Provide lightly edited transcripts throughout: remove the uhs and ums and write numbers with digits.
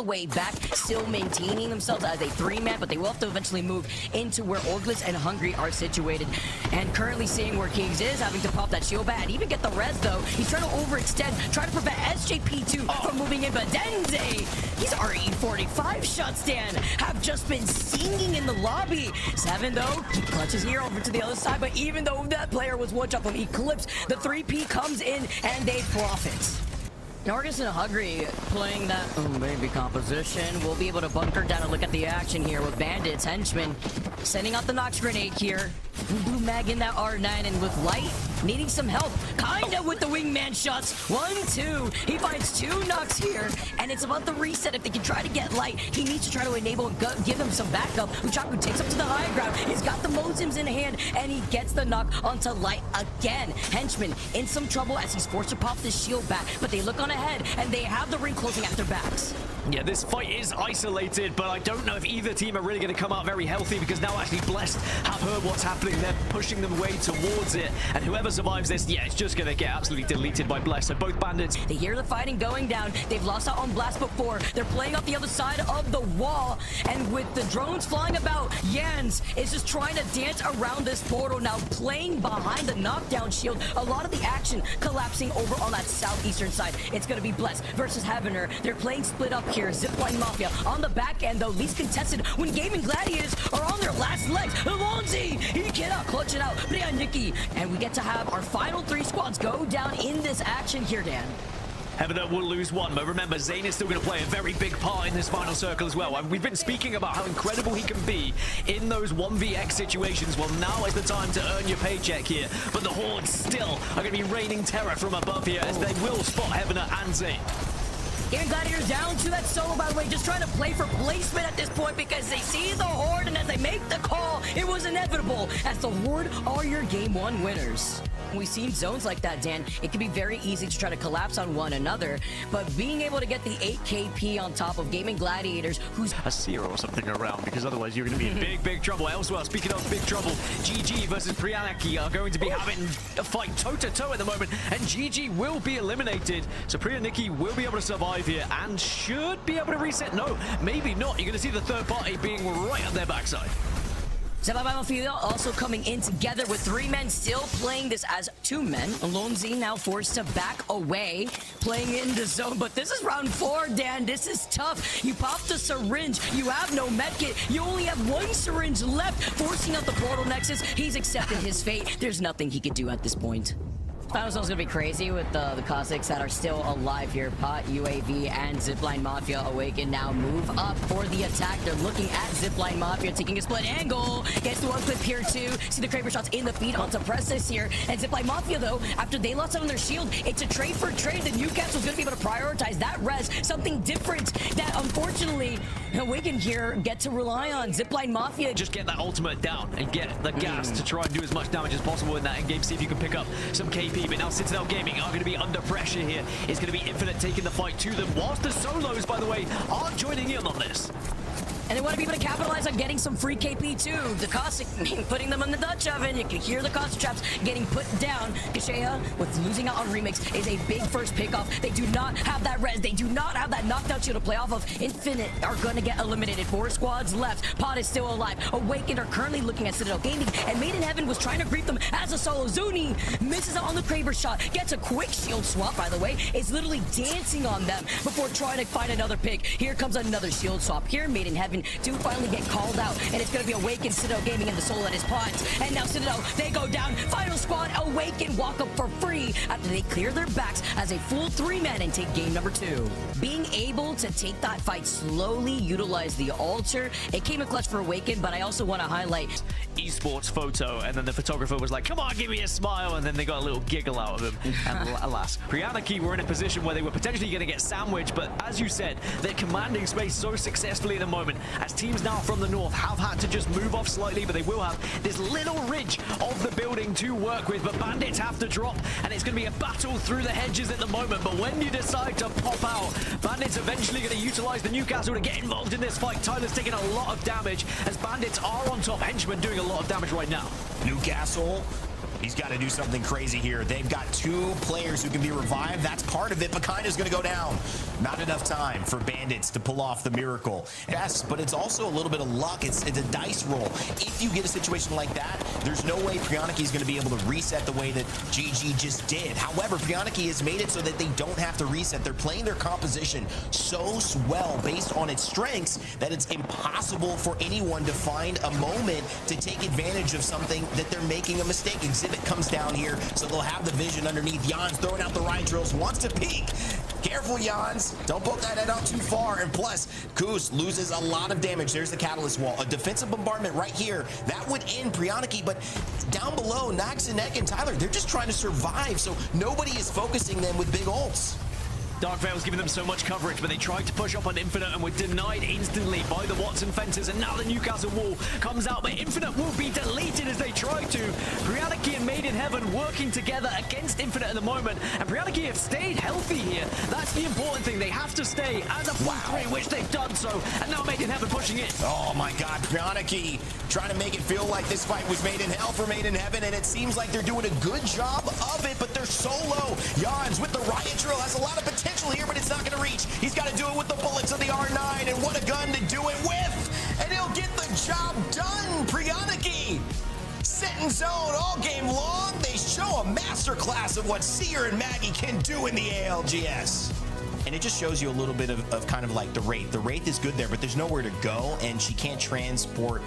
way back, still maintaining themselves as a three-man, but they will have to eventually move into where ALGS and Hungry are situated. And currently seeing where Kings is, having to pop that shield bat and even get the res though. He's trying to overextend, trying to prevent SJP2 from moving in, but Denze, his RE45 shots, Dan, have just been singing in the lobby. Seven though, he clutches here over to the other side, but even though that player was one shot from Eclipse, the 3P comes in and they profit. ALGS and Hungry playing that maybe composition. We'll be able to bunker down and look at the action here with Bandits, Henchmen, sending out the Naghz grenade here. Blue Mag in that R9 and with Light needing some help. Kinda with the wingman shots. 1-2. He finds two Naghz here, and it's about the reset. If they can try to get Light, he needs to try to enable and give him some backup. Uchaku takes up to the high ground. He's got the Mozims in hand, and he gets the knock onto Light again. Henchman in some trouble as he's forced to pop this shield back, but they look on ahead, and they have the ring closing at their backs. Yeah, this fight is isolated, but I don't know if either team are really going to come out very healthy, because now actually Blessed have heard what's happening. They're pushing them way towards it, and whoever survives this, yeah, it's just going to get absolutely deleted by Blessed. So both Bandits... They hear the fighting going down. They've lost out on Blast before. They're playing off the other side of the wall, and with the drones flying about, Jans is just trying to dance around this portal now, playing behind the knockdown shield. A lot of the action collapsing over on that southeastern side. It's going to be Blessed versus Heavener. They're playing split up here. Zipline Mafia on the back end, though, least contested when Gaming Gladiators are on their last legs. Alonzi, he cannot clutch it out. Nikki, and we get to have our final three squads go down in this action here, Dan. Heavener will lose one, but remember, Zane is still going to play a very big part in this final circle as well. And we've been speaking about how incredible he can be in those 1vx situations. Well, now is the time to earn your paycheck here. But the Hordes still are going to be raining terror from above here, as they will spot Heavener and Zane. Gaming Gladiators down to that solo, by the way, just trying to play for placement at this point because they see the Horde, and as they make the call, it was inevitable, as the Horde are your Game 1 winners. We've seen zones like that, Dan. It can be very easy to try to collapse on one another, but being able to get the 8KP on top of Gaming Gladiators, who's a zero or something around, because otherwise you're going to be in big, big trouble. Elsewhere, speaking of big trouble, GG versus Priyanaki are going to be having a fight toe-to-toe at the moment, and GG will be eliminated. So Priyanaki will be able to survive here and should be able to reset. No, maybe not. You're going to see the third party being right on their backside. Mafia also coming in together with three men, still playing this as two men. Alonzi now forced to back away, playing in the zone. But this is round 4, Dan. This is tough. You pop the syringe. You have no medkit. You only have one syringe left, forcing out the portal nexus. He's accepted his fate. There's nothing he could do at this point. Final zone's gonna be crazy with the Cossacks that are still alive here. Pot, UAV, and Zipline Mafia awaken now. Move up for the attack. They're looking at Zipline Mafia, taking a split angle. Gets the one clip here too. See the Kraber shots in the feed onto Prestis here. And Zipline Mafia, though, after they lost out on their shield, it's a trade for trade. The Niu Capsule's gonna be able to prioritize that res. Something different that, unfortunately, Awaken here get to rely on. Zipline Mafia. Just get that ultimate down and get the gas to try and do as much damage as possible in that endgame. See if you can pick up some KP. But now Citadel Gaming are going to be under pressure here. It's going to be Infinite taking the fight to them, whilst the solos, by the way, aren't joining in on this. And they want to be able to capitalize on getting some free KP too. The Cossack putting them in the Dutch oven. You can hear the Cossack traps getting put down. Kashea, with losing out on Remix, is a big first pickoff. They do not have that res. They do not have that knockdown shield to play off of. Infinite are going to get eliminated. 4 squads left. Pod is still alive. Awakened are currently looking at Citadel Gaming. And Made in Heaven was trying to greet them as a solo. Zuni misses out on the Kraber shot. Gets a quick shield swap, by the way. Is literally dancing on them before trying to find another pick. Here comes another shield swap. Here, Made in Heaven do finally get called out, and it's going to be Awaken, Citadel Gaming, and the soul at his pods. And now Citadel, they go down. Final squad, Awaken, walk up for free after they clear their backs as a full 3-man and take game number 2. Being able to take that fight slowly, utilize the altar, it came in clutch for Awaken, but I also want to highlight esports photo, and then the photographer was like, come on, give me a smile, and then they got a little giggle out of him. And alas, Priyanaki were in a position where they were potentially going to get sandwiched, but as you said, they're commanding space so successfully at the moment, as teams now from the north have had to just move off slightly, but they will have this little ridge of the building to work with. But Bandits have to drop, and it's going to be a battle through the hedges at the moment. But when you decide to pop out, Bandits eventually going to utilize the Newcastle to get involved in this fight. Tyler's taking a lot of damage as Bandits are on top. Henchmen doing a lot of damage right now. Newcastle He's got to do something crazy here. They've got 2 players who can be revived. That's part of it, but Kinda's going to go down. Not enough time for Bandits to pull off the miracle. Yes, but it's also a little bit of luck. It's a dice roll. If you get a situation like that, there's no way Pryaniki is going to be able to reset the way that GG just did. However, Pryaniki has made it so that they don't have to reset. They're playing their composition so well based on its strengths that it's impossible for anyone to find a moment to take advantage of something that they're making a mistake. Exhibit comes down here, so they'll have the vision underneath. Jan's throwing out the riot drills, wants to peek. Careful, Jans. Don't poke that head out too far. And plus, Kuz loses a lot of damage. There's the catalyst wall. A defensive bombardment right here. That would end Pryaniki, but down below, Naghz and Nick and Tyler, they're just trying to survive, so nobody is focusing them with big ults. Dark Veil's giving them so much coverage, but they tried to push up on Infinite and were denied instantly by the Watson fences, and now the Newcastle wall comes out, but Infinite will be deleted as they try to. Pryaniki and Made in Heaven working together against Infinite at the moment, and Pryaniki have stayed healthy here. That's the important thing. They have to stay as a full 3, which they've done so, and now Made in Heaven pushing it. Oh my god, Pryaniki trying to make it feel like this fight was made in hell for Made in Heaven, and it seems like they're doing a good job of it, but they're so low. Jans with the riot drill has a lot of potential here, but it's not going to reach. He's got to do it with the bullets of the R9, and what a gun to do it with, and he'll get the job done. Pryaniki set in zone all game long. They show a masterclass of what Seer and Maggie can do in the ALGS. And it just shows you a little bit of kind of like the Wraith. The Wraith is good there, but there's nowhere to go, and she can't transport.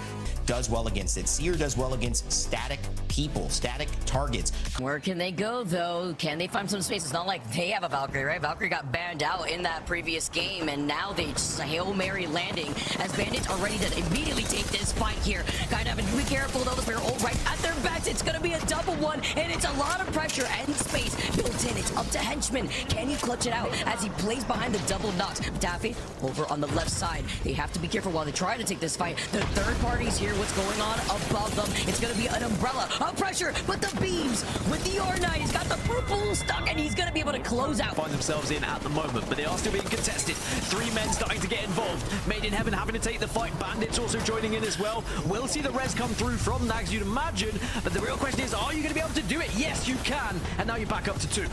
Does well against it. Seer does well against static people, static targets. Where can they go, though? Can they find some space? It's not like they have a Valkyrie, right? Valkyrie got banned out in that previous game, and now they just a Hail Mary landing as Bandits are ready to immediately take this fight here. Kind of having to be careful, though. They're all right at their backs. It's going to be a double one, and it's a lot of pressure and space built in. It's up to Henchman. Can he clutch it out as he plays behind the double knocks? Taffy over on the left side. They have to be careful while they try to take this fight. The third party's here. What's going on above them? It's going to be an umbrella of pressure, but the beams with the R9, he's got the purple stuck, and he's going to be able to close out. Find themselves in at the moment, but they are still being contested. 3 men starting to get involved. Made in Heaven having to take the fight. Bandits also joining in as well. We'll see the res come through from Naghz, you'd imagine, but the real question is, are you going to be able to do it? Yes, you can, and now you're back up to 2.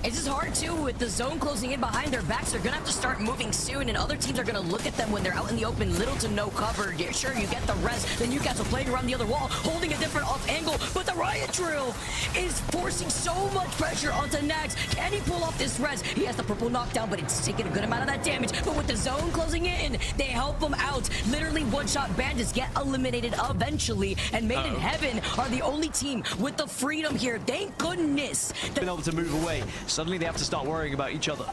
It's just hard, too, with the zone closing in behind their backs. They're going to have to start moving soon, and other teams are going to look at them when they're out in the open, little to no cover. Yeah, sure, you get the res. The Newcastle playing around the other wall, holding a different off angle, but the riot drill is forcing so much pressure onto Naghz. Can he pull off this res? He has the purple knockdown, but it's taking a good amount of that damage. But with the zone closing in, they help him out. Literally one-shot Bandits get eliminated eventually, and Made in Heaven are the only team with the freedom here. Thank goodness. Been able to move away. Suddenly they have to start worrying about each other.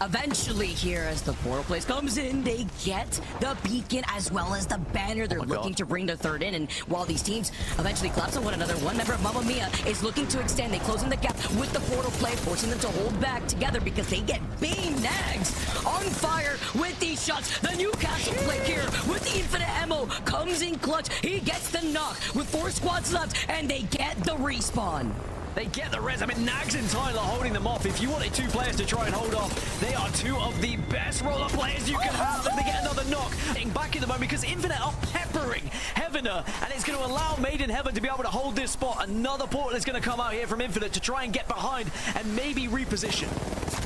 Eventually here, as the portal place comes in, they get the beacon as well as the banner. They're looking to bring the third in, and while these teams eventually collapse on one another, one member of Mamma Mia is looking to extend. They closing the gap with the portal play, forcing them to hold back together because they get beamed. Naghz on fire with these shots. The Newcastle play here with the infinite ammo comes in clutch. He gets the knock with 4 squads left, and they get the respawn. They get the res. I mean, Naghz and Tyler holding them off. If you wanted 2 players to try and hold off, they are 2 of the best roller players you can have. They get another knock. Getting back in the moment because Infinite are peppering Heavener, and it's going to allow Made in Heaven to be able to hold this spot. Another portal is going to come out here from Infinite to try and get behind and maybe reposition.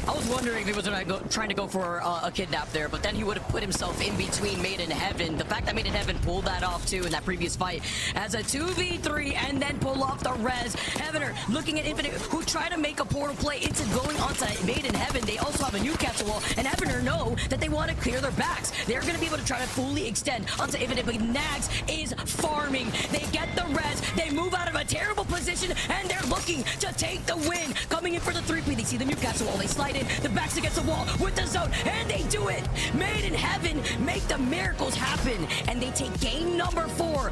I was wondering if he was trying to go for a kidnap there, but then he would have put himself in between Made in Heaven. The fact that Made in Heaven pulled that off too in that previous fight as a 2v3 and then pull off the res. Heavener looking at Infinite, who tried to make a portal play into going onto Made in Heaven. They also have a Newcastle wall, and Heavener know that they want to clear their backs. They're going to be able to try to fully extend onto Infinite, but Naghz is farming. They get the res, they move out of a terrible position, and they're looking to take the win. Coming in for the 3P, they see the Newcastle wall, they slide in, the backs against the wall with the zone, and they do it. Made in Heaven make the miracles happen, and they take game number 4.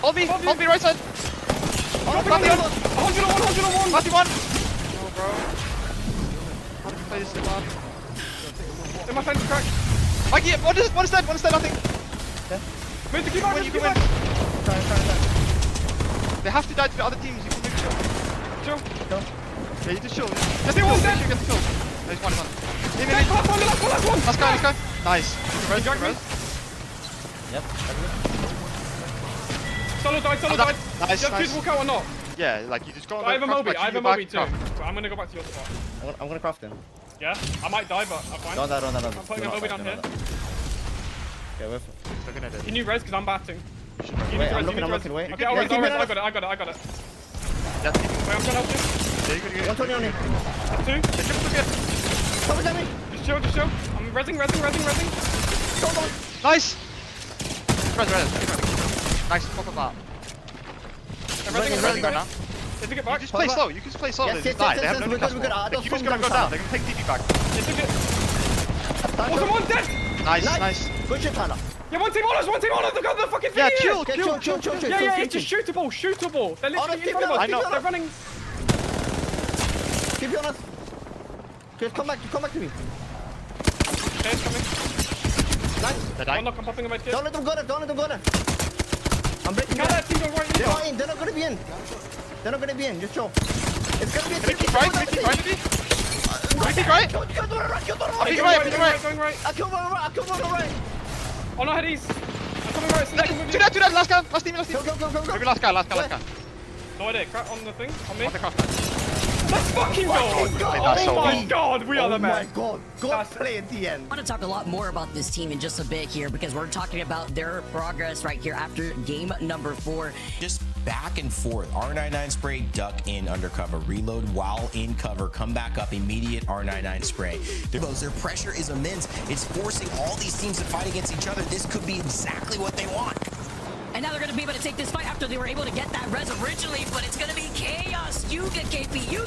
Hold me right side. Hold you on one. No, bro. How do you play this so hard? In my fence crack. Mikey, one is dead, nothing. Move to keep on, You can win. They have to die to the other teams, you can make sure. Chill. Yeah, you just chill. Just do one, make sure you get the kill. No, he's one. Last one. Let's go. Nice. You got me? Yep. Solo died. Nice, You have nice. to walk out or not? Yeah, like you just go on I have a the cross, Moby. like, I have you a back, Moby too. cross. So I'm gonna go back to your spot. I'm gonna craft him. Yeah? I might die, but I'm fine. Don't die. I'm putting a Moby down here. Okay, wait. Looking at it. Can you res? Because I'm batting. You need Wait, to I'm res, you need to looking, res. wait. Okay, Yeah, I'll res. keep it I up. got it. Yeah, Wait, I'm trying to help you. yeah, you good. 120 on him. Two. They should look at. Cover me. Just chill. I'm resing. Nice. Res. Nice. Fuck up that. I'm Resing right resing. now. They took it You back. just play slow. You can just play slow. Yes, They yes, just die. yes, They have yes, no we're good, we're good. The Those Cuba's from gonna go them down. side. They're gonna take DP back. They took it. Oh, someone dead. Nice. Good shit, Tyler. Yeah, one team honors. Look at the fucking Yeah, thing here. chill. Yeah, it's just shootable. They're literally in front of us. I know. They're running. Keep you on us. Just come back to me. Okay, it's coming. Nice. They One die. knock, I'm popping a med kit. Don't let them go there. I'm breaking Get that them. team right They're now. not in. They're not gonna be in. Just chill. It's gonna be a Can we tricky keep right? Can we keep right? Going right. I killed one right. Oh no, headies. I'm coming right. Snacking with Do you. that. Last team. Go. Maybe last guy. No idea. Crack on the thing. On me. On the cross. Let's fucking go. That's so Oh my good. god, we are the Oh my man. god. God That's- play at the end. I want to talk a lot more about this team in just a bit here because we're talking about their progress right here after game number 4. Just back and forth. R99 spray, duck in undercover, reload while in cover, come back up, immediate R99 spray. Their pressure is immense. It's forcing all these teams to fight against each other. This could be exactly what they want. And now they're going to be able to take this fight after they were able to get that res originally, but it's going to be chaos. You get KP, kinda!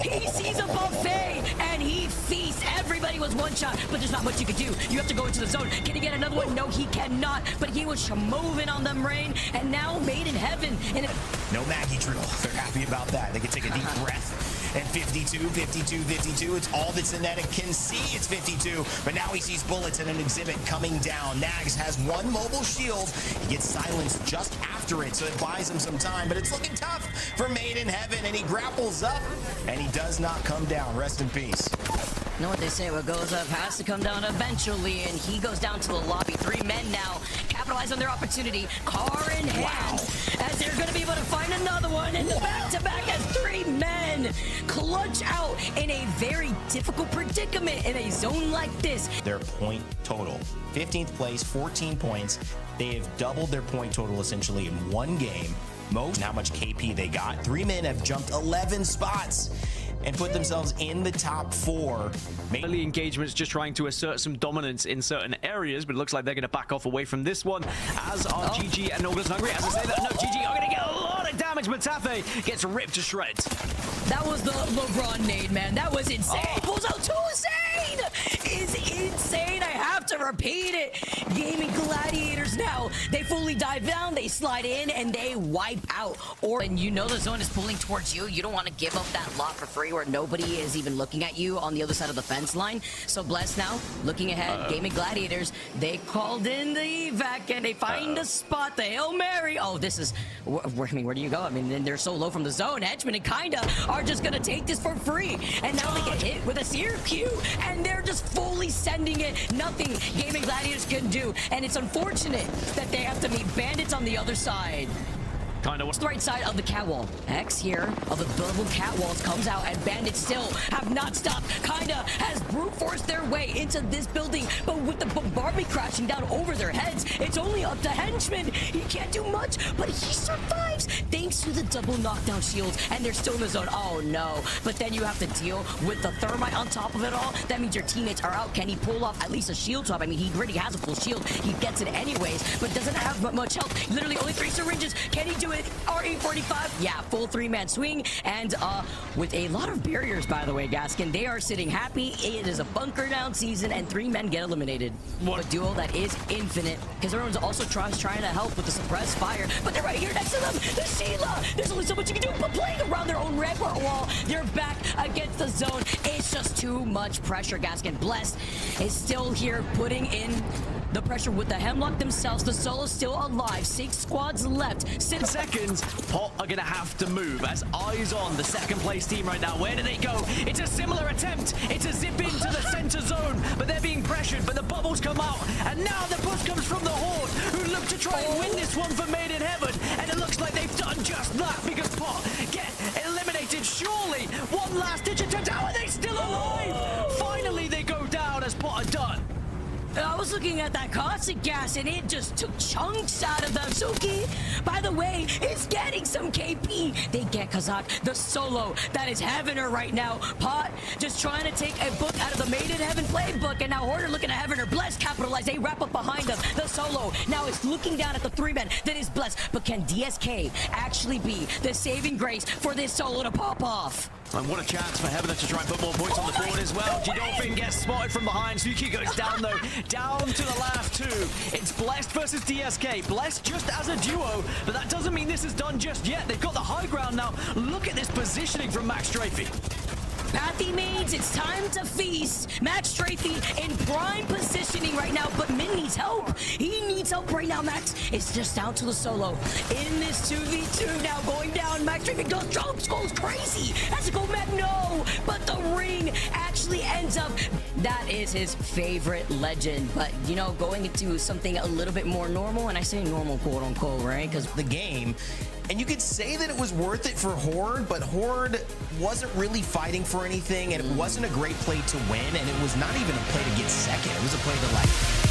He sees a buffet, and he feasts. Everybody was one shot, but there's not much you can do. You have to go into the zone. Can he get another one? No, he cannot, but he was moving on them, Rain, and now made in heaven. And No Maggie drill. They're happy about that. They can take a deep breath. And 52. It's all that Zenetic can see. It's 52. But now he sees bullets and an exhibit coming down. Naghz has one mobile shield. He gets silenced just after it, so it buys him some time. But it's looking tough for Made in Heaven. And he grapples up, and he does not come down. Rest in peace. you know what they say, what goes up has to come down eventually, and he goes down to the lobby. 3 men now capitalize on their opportunity, car in hand, as they're going to be able to find another one, and the back-to-back as 3 men clutch out in a very difficult predicament in a zone like this. Their point total, 15th place, 14 points. They have doubled their point total essentially in one game. Most, how much KP they got. 3 men have jumped 11 spots and put themselves in the top 4. Early engagements just trying to assert some dominance in certain areas, but it looks like they're going to back off away from this one, as are GG and August Hungry. As I say that, no, GG are going to get a lot of damage, but Tafe gets ripped to shreds. That was the LeBron nade, man. That was insane. Pulls out 2 insane. Is insane. I have to repeat it. Gaming Gladiators now. They fully dive down, they slide in, and they wipe out. And you know the zone is pulling towards you. You don't want to give up that lot for free where nobody is even looking at you on the other side of the fence line. So Bless now, looking ahead. Gaming Gladiators, they called in the evac, and they find a spot. The Hail Mary. Oh, this is... where do you go? I mean, they're so low from the zone. Hedgeman and Kinda are just going to take this for free. And now they get hit with a seer Q, and they're just fully sending it. Nothing Gaming Gladiators can do. And it's unfortunate that they have to meet Bandits on the other side. Kind of It's the right side of the catwall. X here of the double catwalls comes out, and Bandits still have not stopped. Kinda has brute forced their way into this building, but with the bombardment crashing down over their heads, it's only up to Henchman. He can't do much, but he survives thanks to the double knockdown shields, and they're still in the zone. Oh no. But then you have to deal with the thermite on top of it all. That means your teammates are out. Can he pull off at least a shield swap? I mean, he already has a full shield. He gets it anyways, but doesn't have much health. Literally only 3 syringes. Can he do it? RE45, yeah, full 3-man swing, and with a lot of barriers, by the way, Gaskin. They are sitting happy. It is a bunker down season, and 3 men get eliminated. What a duo that is infinite, because everyone's also trying to help with the suppressed fire, but they're right here next to them. There's Sheila. There's only so much you can do, but playing around their own red wall, they're back against the zone. It's just too much pressure. Gaskin Blessed is still here putting in the pressure with the Hemlock themselves. The solo's still alive. 6 squads left. 6 seconds, Pot are going to have to move as eyes on the second place team right now. Where do they go? It's a similar attempt. It's a zip into the center zone, but they're being pressured, but the bubbles come out, and now the push comes from the Horde, who look to try and win this one for Made in Heaven, and it looks like they've done just that because Pot get eliminated. Surely one last ditch attempt. How are they still alive? Finally, they go down as Pot are done. I was looking at that caustic gas and it just took chunks out of them. Suki, by the way, is getting some KP. They get Kazak, the solo that is having her right now. Pot just trying to take a book out of the Made in Heaven playbook, and now Hoarder looking to having her Blessed capitalize. They wrap up behind them. The solo now is looking down at the 3-man that is Blessed, but can DSK actually be the saving grace for this solo to pop off? And what a chance for Heaven to try and put more points on the board as well. G-Dolphin gets spotted from behind. Suki goes down though, down to the last two. It's Blessed versus DSK. Blessed just as a duo, but that doesn't mean this is done just yet. They've got the high ground now. Look at this positioning from Max Strafey. Pathy mates, it's time to feast. Max Strafey in prime positioning right now, but Min needs help. He needs help right now, Max. It's just down to the solo. In this 2v2 now going down, Max Strafey goes crazy. Has to go back, no. But the ring actually ends up, that is his favorite legend. But, you know, going into something a little bit more normal, and I say normal, quote unquote, right? Because the game. And you could say that it was worth it for Horde, but Horde wasn't really fighting for anything, and it wasn't a great play to win, and it was not even a play to get second. It was a play to, like,